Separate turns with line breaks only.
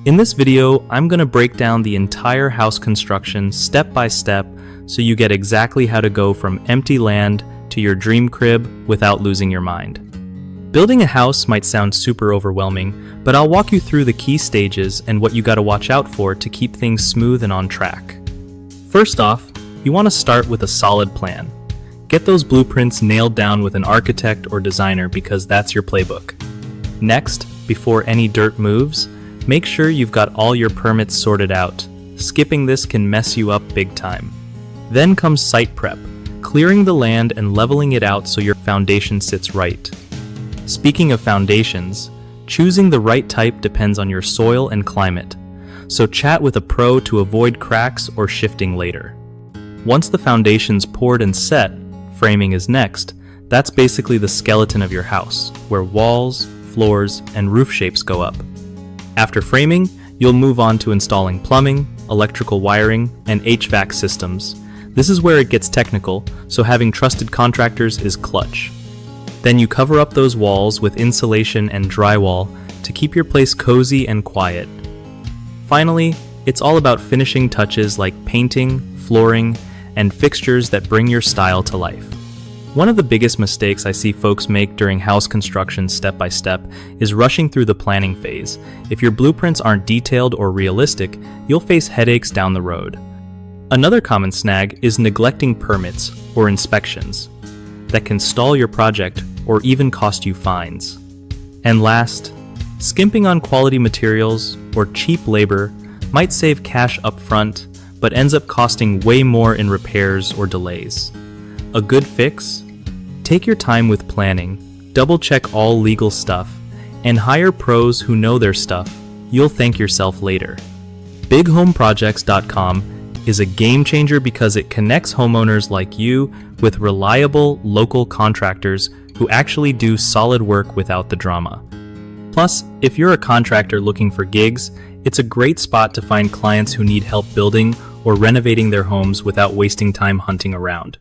In this video, I'm going to break down the entire house construction step by step so you get exactly how to go from empty land to your dream crib without losing your mind. Building a house might sound super overwhelming, but I'll walk you through the key stages and what you got to watch out for to keep things smooth and on track. First off, you want to start with a solid plan. Get those blueprints nailed down with an architect or designer because that's your playbook. Next, before any dirt moves, make sure you've got all your permits sorted out. Skipping this can mess you up big time. Then comes site prep, clearing the land and leveling it out so your foundation sits right. Speaking of foundations, choosing the right type depends on your soil and climate, so chat with a pro to avoid cracks or shifting later. Once the foundation's poured and set, framing is next. That's basically the skeleton of your house, where walls, floors, and roof shapes go up. After framing, you'll move on to installing plumbing, electrical wiring, and HVAC systems. This is where it gets technical, so having trusted contractors is clutch. Then you cover up those walls with insulation and drywall to keep your place cozy and quiet. Finally, it's all about finishing touches like painting, flooring, and fixtures that bring your style to life. One of the biggest mistakes I see folks make during house construction step by step is rushing through the planning phase. If your blueprints aren't detailed or realistic, you'll face headaches down the road. Another common snag is neglecting permits or inspections that can stall your project or even cost you fines. And last, skimping on quality materials or cheap labor might save cash up front, but ends up costing way more in repairs or delays. A good fix? Take your time with planning, double-check all legal stuff, and hire pros who know their stuff. You'll thank yourself later. BigHomeProjects.com is a game changer because it connects homeowners like you with reliable local contractors who actually do solid work without the drama. Plus, if you're a contractor looking for gigs, it's a great spot to find clients who need help building or renovating their homes without wasting time hunting around.